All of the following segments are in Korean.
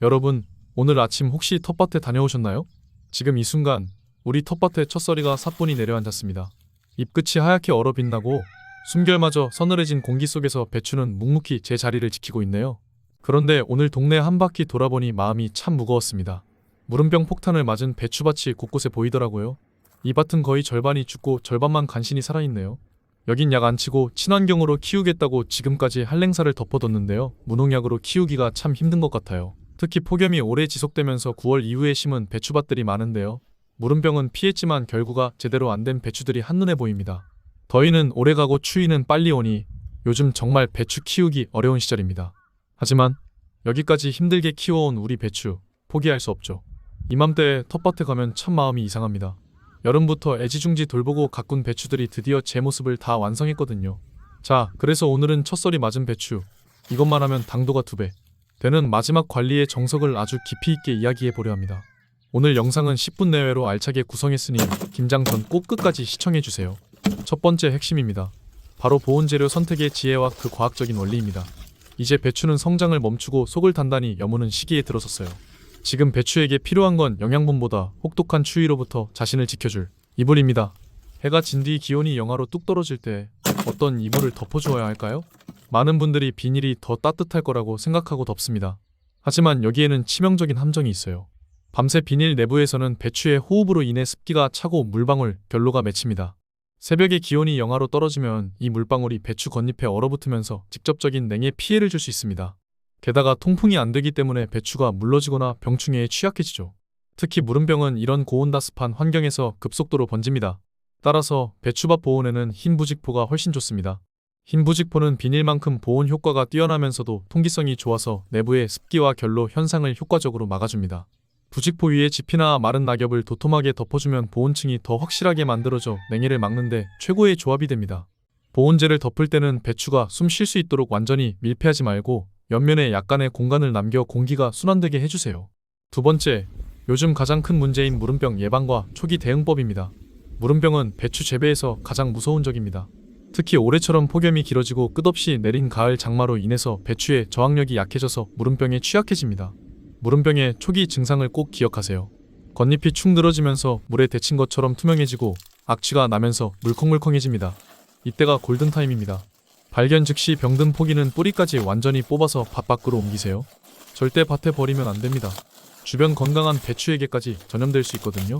여러분, 오늘 아침 혹시 텃밭에 다녀오셨나요? 지금 이 순간 우리 텃밭에 첫서리가 사뿐히 내려앉았습니다. 잎끝이 하얗게 얼어빛나고 숨결마저 서늘해진 공기 속에서 배추는 묵묵히 제 자리를 지키고 있네요. 그런데 오늘 동네 한 바퀴 돌아보니 마음이 참 무거웠습니다. 물음병 폭탄을 맞은 배추밭이 곳곳에 보이더라고요. 이 밭은 거의 절반이 죽고 절반만 간신히 살아있네요. 여긴 약 안 치고 친환경으로 키우겠다고 지금까지 한랭사를 덮어뒀는데요. 무농약으로 키우기가 참 힘든 것 같아요. 특히 폭염이 오래 지속되면서 9월 이후에 심은 배추밭들이 많은데요. 물음병은 피했지만 결구가 제대로 안 된 배추들이 한눈에 보입니다. 더위는 오래가고 추위는 빨리 오니 요즘 정말 배추 키우기 어려운 시절입니다. 하지만 여기까지 힘들게 키워온 우리 배추 포기할 수 없죠. 이맘때 텃밭에 가면 참 마음이 이상합니다. 여름부터 애지중지 돌보고 가꾼 배추들이 드디어 제 모습을 다 완성했거든요. 자, 그래서 오늘은 첫서리 맞은 배추, 이것만 하면 당도가 2배 되는 마지막 관리의 정석을 아주 깊이 있게 이야기해 보려 합니다. 오늘 영상은 10분 내외로 알차게 구성했으니 김장 전 꼭 끝까지 시청해 주세요. 첫 번째 핵심입니다. 바로 보온재료 선택의 지혜와 그 과학적인 원리입니다. 이제 배추는 성장을 멈추고 속을 단단히 여무는 시기에 들어섰어요. 지금 배추에게 필요한 건 영양분보다 혹독한 추위로부터 자신을 지켜줄 이불입니다. 해가 진 뒤 기온이 영하로 뚝 떨어질 때 어떤 이불을 덮어주어야 할까요? 많은 분들이 비닐이 더 따뜻할 거라고 생각하고 덮습니다. 하지만 여기에는 치명적인 함정이 있어요. 밤새 비닐 내부에서는 배추의 호흡으로 인해 습기가 차고 물방울, 결로가 맺힙니다. 새벽에 기온이 영하로 떨어지면 이 물방울이 배추 겉잎에 얼어붙으면서 직접적인 냉해 피해를 줄 수 있습니다. 게다가 통풍이 안 되기 때문에 배추가 물러지거나 병충해에 취약해지죠. 특히 물음병은 이런 고온다습한 환경에서 급속도로 번집니다. 따라서 배추밭 보온에는 흰 부직포가 훨씬 좋습니다. 흰 부직포는 비닐만큼 보온 효과가 뛰어나면서도 통기성이 좋아서 내부의 습기와 결로 현상을 효과적으로 막아줍니다. 부직포 위에 지피나 마른 낙엽을 도톰하게 덮어주면 보온층이 더 확실하게 만들어져 냉해를 막는데 최고의 조합이 됩니다. 보온재를 덮을 때는 배추가 숨 쉴 수 있도록 완전히 밀폐하지 말고 옆면에 약간의 공간을 남겨 공기가 순환되게 해주세요. 두 번째, 요즘 가장 큰 문제인 물음병 예방과 초기 대응법입니다. 물음병은 배추 재배에서 가장 무서운 적입니다. 특히 올해처럼 폭염이 길어지고 끝없이 내린 가을 장마로 인해서 배추의 저항력이 약해져서 물음병에 취약해집니다. 물음병의 초기 증상을 꼭 기억하세요. 겉잎이 축 늘어지면서 물에 데친 것처럼 투명해지고 악취가 나면서 물컹물컹해집니다. 이때가 골든타임입니다. 발견 즉시 병든 포기는 뿌리까지 완전히 뽑아서 밭 밖으로 옮기세요. 절대 밭에 버리면 안 됩니다. 주변 건강한 배추에게까지 전염될 수 있거든요.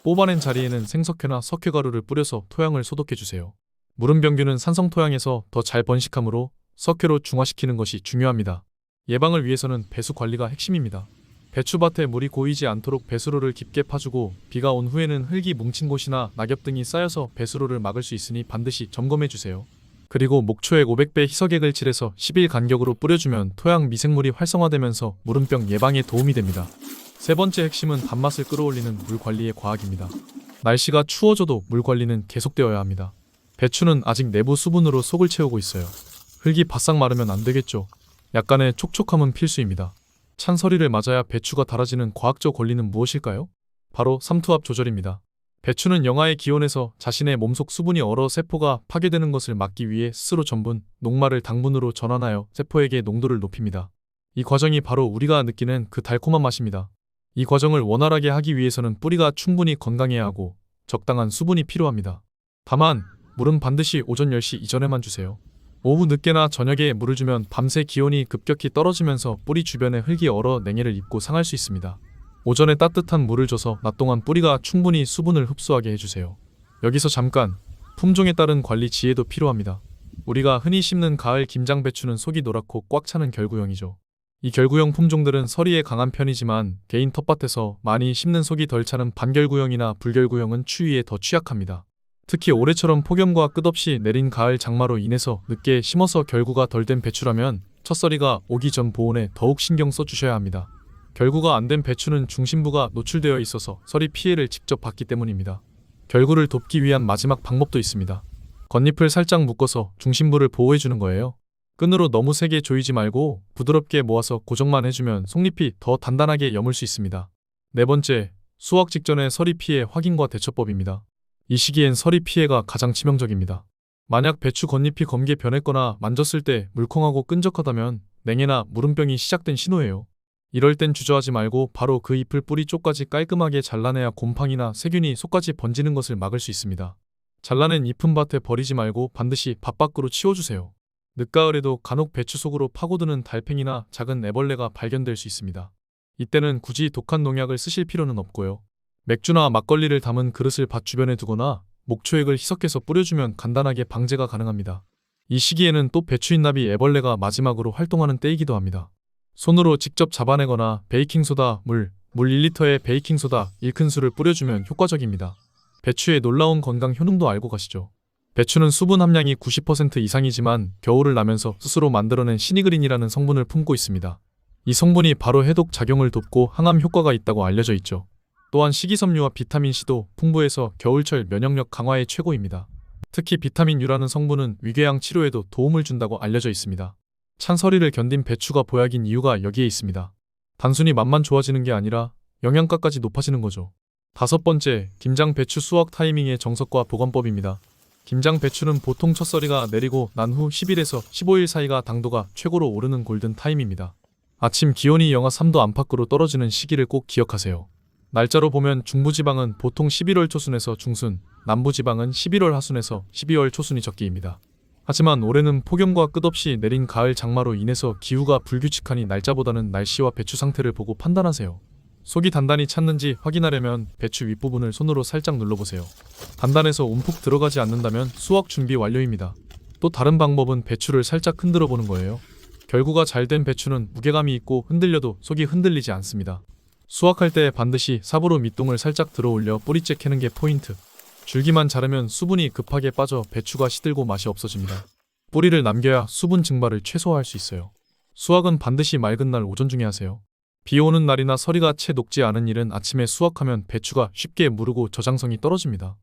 뽑아낸 자리에는 생석회나 석회가루를 뿌려서 토양을 소독해주세요. 물음병균은 산성 토양에서 더 잘 번식하므로 석회로 중화시키는 것이 중요합니다. 예방을 위해서는 배수 관리가 핵심입니다. 배추밭에 물이 고이지 않도록 배수로를 깊게 파주고 비가 온 후에는 흙이 뭉친 곳이나 낙엽 등이 쌓여서 배수로를 막을 수 있으니 반드시 점검해주세요. 그리고 목초액 500배 희석액을 칠해서 10일 간격으로 뿌려주면 토양 미생물이 활성화되면서 물음병 예방에 도움이 됩니다. 세 번째 핵심은 단맛을 끌어올리는 물 관리의 과학입니다. 날씨가 추워져도 물 관리는 계속되어야 합니다. 배추는 아직 내부 수분으로 속을 채우고 있어요. 흙이 바싹 마르면 안 되겠죠. 약간의 촉촉함은 필수입니다. 찬 서리를 맞아야 배추가 달아지는 과학적 원리는 무엇일까요? 바로 삼투압 조절입니다. 배추는 영하의 기온에서 자신의 몸속 수분이 얼어 세포가 파괴되는 것을 막기 위해 스스로 전분, 녹말을 당분으로 전환하여 세포에게 농도를 높입니다. 이 과정이 바로 우리가 느끼는 그 달콤한 맛입니다. 이 과정을 원활하게 하기 위해서는 뿌리가 충분히 건강해야 하고 적당한 수분이 필요합니다. 다만 물은 반드시 오전 10시 이전에만 주세요. 오후 늦게나 저녁에 물을 주면 밤새 기온이 급격히 떨어지면서 뿌리 주변에 흙이 얼어 냉해를 입고 상할 수 있습니다. 오전에 따뜻한 물을 줘서 낮 동안 뿌리가 충분히 수분을 흡수하게 해주세요. 여기서 잠깐 품종에 따른 관리 지혜도 필요합니다. 우리가 흔히 심는 가을 김장 배추는 속이 노랗고 꽉 차는 결구형이죠. 이 결구형 품종들은 서리에 강한 편이지만 개인 텃밭에서 많이 심는 속이 덜 차는 반결구형이나 불결구형은 추위에 더 취약합니다. 특히 올해처럼 폭염과 끝없이 내린 가을 장마로 인해서 늦게 심어서 결구가 덜 된 배추라면 첫서리가 오기 전 보온에 더욱 신경 써주셔야 합니다. 결구가 안 된 배추는 중심부가 노출되어 있어서 서리 피해를 직접 받기 때문입니다. 결구를 돕기 위한 마지막 방법도 있습니다. 겉잎을 살짝 묶어서 중심부를 보호해주는 거예요. 끈으로 너무 세게 조이지 말고 부드럽게 모아서 고정만 해주면 속잎이 더 단단하게 여물 수 있습니다. 네 번째, 수확 직전의 서리 피해 확인과 대처법입니다. 이 시기엔 서리 피해가 가장 치명적입니다. 만약 배추 겉잎이 검게 변했거나 만졌을 때 물컹하고 끈적하다면 냉해나 물음병이 시작된 신호예요. 이럴 땐 주저하지 말고 바로 그 잎을 뿌리 쪽까지 깔끔하게 잘라내야 곰팡이나 세균이 속까지 번지는 것을 막을 수 있습니다. 잘라낸 잎은 밭에 버리지 말고 반드시 밭 밖으로 치워주세요. 늦가을에도 간혹 배추 속으로 파고드는 달팽이나 작은 애벌레가 발견될 수 있습니다. 이때는 굳이 독한 농약을 쓰실 필요는 없고요. 맥주나 막걸리를 담은 그릇을 밭 주변에 두거나 목초액을 희석해서 뿌려주면 간단하게 방제가 가능합니다. 이 시기에는 또 배추인나비 애벌레가 마지막으로 활동하는 때이기도 합니다. 손으로 직접 잡아내거나 베이킹소다, 물 1리터에 베이킹소다 1큰술을 뿌려주면 효과적입니다. 배추의 놀라운 건강 효능도 알고 가시죠? 배추는 수분 함량이 90% 이상이지만 겨울을 나면서 스스로 만들어낸 시니그린이라는 성분을 품고 있습니다. 이 성분이 바로 해독 작용을 돕고 항암 효과가 있다고 알려져 있죠. 또한 식이섬유와 비타민C도 풍부해서 겨울철 면역력 강화에 최고입니다. 특히 비타민 U라는 성분은 위궤양 치료에도 도움을 준다고 알려져 있습니다. 찬서리를 견딘 배추가 보약인 이유가 여기에 있습니다. 단순히 맛만 좋아지는 게 아니라 영양가까지 높아지는 거죠. 5번째, 김장 배추 수확 타이밍의 정석과 보관법입니다. 김장 배추는 보통 첫서리가 내리고 난 후 10일에서 15일 사이가 당도가 최고로 오르는 골든 타임입니다. 아침 기온이 영하 3도 안팎으로 떨어지는 시기를 꼭 기억하세요. 날짜로 보면 중부지방은 보통 11월 초순에서 중순, 남부지방은 11월 하순에서 12월 초순이 적기입니다. 하지만 올해는 폭염과 끝없이 내린 가을 장마로 인해서 기후가 불규칙하니 날짜보다는 날씨와 배추 상태를 보고 판단하세요. 속이 단단히 찼는지 확인하려면 배추 윗부분을 손으로 살짝 눌러보세요. 단단해서 움푹 들어가지 않는다면 수확 준비 완료입니다. 또 다른 방법은 배추를 살짝 흔들어 보는 거예요. 결구가 잘 된 배추는 무게감이 있고 흔들려도 속이 흔들리지 않습니다. 수확할 때 반드시 삽으로 밑동을 살짝 들어 올려 뿌리째 캐는 게 포인트. 줄기만 자르면 수분이 급하게 빠져 배추가 시들고 맛이 없어집니다. 뿌리를 남겨야 수분 증발을 최소화할 수 있어요. 수확은 반드시 맑은 날 오전 중에 하세요. 비 오는 날이나 서리가 채 녹지 않은 일은 아침에 수확하면 배추가 쉽게 무르고 저장성이 떨어집니다.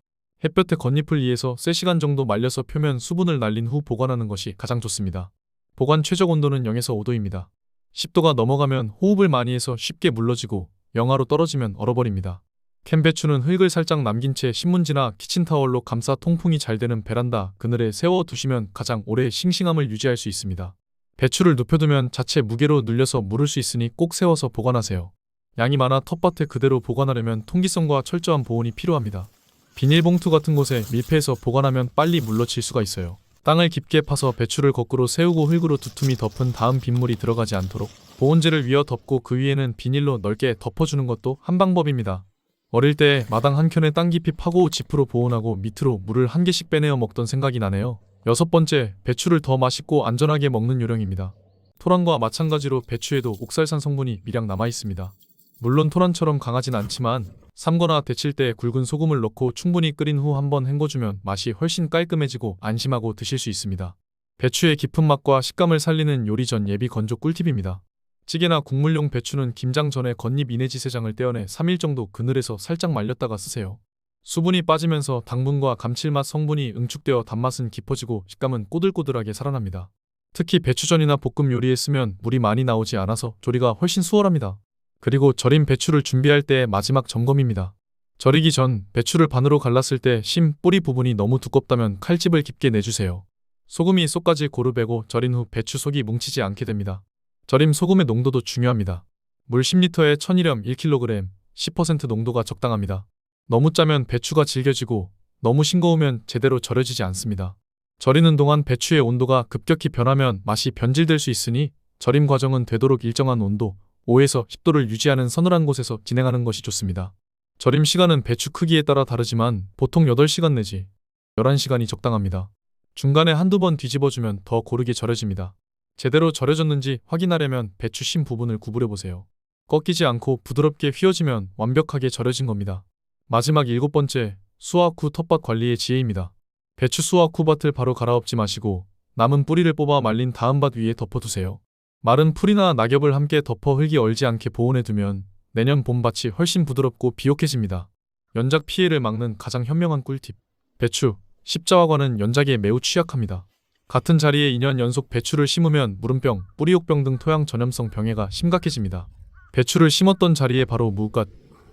햇볕에 겉잎을 이에서 3시간 정도 말려서 표면 수분을 날린 후 보관하는 것이 가장 좋습니다. 보관 최적 온도는 0에서 5도입니다. 10도가 넘어가면 호흡을 많이 해서 쉽게 물러지고 영하로 떨어지면 얼어버립니다. 캔 배추는 흙을 살짝 남긴 채 신문지나 키친타월로 감싸 통풍이 잘 되는 베란다 그늘에 세워 두시면 가장 오래 싱싱함을 유지할 수 있습니다. 배추를 눕혀두면 자체 무게로 눌려서 무를 수 있으니 꼭 세워서 보관하세요. 양이 많아 텃밭에 그대로 보관하려면 통기성과 철저한 보온이 필요합니다. 비닐봉투 같은 곳에 밀폐해서 보관하면 빨리 물러칠 수가 있어요. 땅을 깊게 파서 배추를 거꾸로 세우고 흙으로 두툼이 덮은 다음 빗물이 들어가지 않도록 보온재를 위어 덮고 그 위에는 비닐로 넓게 덮어주는 것도 한 방법입니다. 어릴 때 마당 한켠에 땅 깊이 파고 지프로 보온하고 밑으로 물을 한 개씩 빼내어 먹던 생각이 나네요. 6번째, 배추를 더 맛있고 안전하게 먹는 요령입니다. 토란과 마찬가지로 배추에도 옥살산 성분이 미량 남아있습니다. 물론 토란처럼 강하진 않지만 삶거나 데칠 때 굵은 소금을 넣고 충분히 끓인 후 한번 헹궈주면 맛이 훨씬 깔끔해지고 안심하고 드실 수 있습니다. 배추의 깊은 맛과 식감을 살리는 요리 전 예비 건조 꿀팁입니다. 찌개나 국물용 배추는 김장 전에 겉잎 이내지세장을 떼어내 3일 정도 그늘에서 살짝 말렸다가 쓰세요. 수분이 빠지면서 당분과 감칠맛 성분이 응축되어 단맛은 깊어지고 식감은 꼬들꼬들하게 살아납니다. 특히 배추전이나 볶음 요리에 쓰면 물이 많이 나오지 않아서 조리가 훨씬 수월합니다. 그리고 절인 배추를 준비할 때의 마지막 점검입니다. 절이기 전 배추를 반으로 갈랐을 때 심, 뿌리 부분이 너무 두껍다면 칼집을 깊게 내주세요. 소금이 속까지 고루 배고 절인 후 배추 속이 뭉치지 않게 됩니다. 절임 소금의 농도도 중요합니다. 물 10리터에 1000g 1kg, 10% 농도가 적당합니다. 너무 짜면 배추가 질겨지고 너무 싱거우면 제대로 절여지지 않습니다. 절이는 동안 배추의 온도가 급격히 변하면 맛이 변질될 수 있으니 절임 과정은 되도록 일정한 온도 5에서 10도를 유지하는 서늘한 곳에서 진행하는 것이 좋습니다. 절임 시간은 배추 크기에 따라 다르지만 보통 8시간 내지 11시간이 적당합니다. 중간에 한두 번 뒤집어주면 더 고르게 절여집니다. 제대로 절여졌는지 확인하려면 배추 심 부분을 구부려보세요. 꺾이지 않고 부드럽게 휘어지면 완벽하게 절여진 겁니다. 마지막 7번째, 수확 후 텃밭 관리의 지혜입니다. 배추 수확 후 밭을 바로 갈아엎지 마시고 남은 뿌리를 뽑아 말린 다음 밭 위에 덮어두세요. 마른 풀이나 낙엽을 함께 덮어 흙이 얼지 않게 보온해두면 내년 봄밭이 훨씬 부드럽고 비옥해집니다. 연작 피해를 막는 가장 현명한 꿀팁. 배추, 십자화과는 연작에 매우 취약합니다. 같은 자리에 2년 연속 배추를 심으면 무름병, 뿌리옥병 등 토양 전염성 병해가 심각해집니다. 배추를 심었던 자리에 바로 무갓,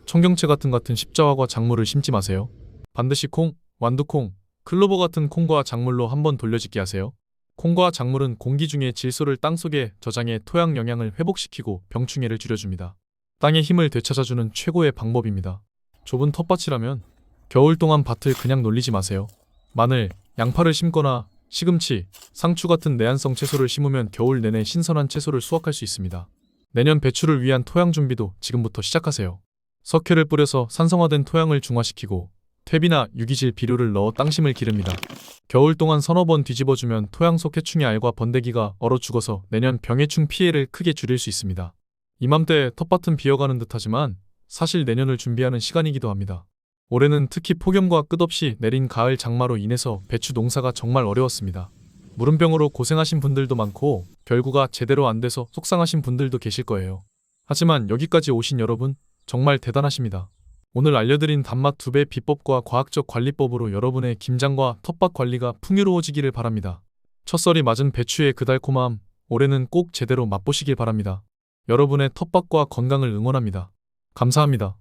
청경채 같은 십자화과 작물을 심지 마세요. 반드시 콩, 완두콩, 클로버 같은 콩과 작물로 한번 돌려짓기 하세요. 콩과 작물은 공기 중의 질소를 땅속에 저장해 토양 영양을 회복시키고 병충해를 줄여줍니다. 땅의 힘을 되찾아주는 최고의 방법입니다. 좁은 텃밭이라면 겨울 동안 밭을 그냥 놀리지 마세요. 마늘, 양파를 심거나 시금치, 상추 같은 내한성 채소를 심으면 겨울 내내 신선한 채소를 수확할 수 있습니다. 내년 배출을 위한 토양 준비도 지금부터 시작하세요. 석회를 뿌려서 산성화된 토양을 중화시키고 퇴비나 유기질 비료를 넣어 땅심을 기릅니다. 겨울 동안 서너 번 뒤집어주면 토양 속 해충의 알과 번데기가 얼어 죽어서 내년 병해충 피해를 크게 줄일 수 있습니다. 이맘때 텃밭은 비어가는 듯하지만 사실 내년을 준비하는 시간이기도 합니다. 올해는 특히 폭염과 끝없이 내린 가을 장마로 인해서 배추 농사가 정말 어려웠습니다. 무름병으로 고생하신 분들도 많고 결구가 제대로 안 돼서 속상하신 분들도 계실 거예요. 하지만 여기까지 오신 여러분 정말 대단하십니다. 오늘 알려드린 단맛 2배 비법과 과학적 관리법으로 여러분의 김장과 텃밭 관리가 풍요로워지기를 바랍니다. 첫설이 맞은 배추의 그 달콤함, 올해는 꼭 제대로 맛보시길 바랍니다. 여러분의 텃밭과 건강을 응원합니다. 감사합니다.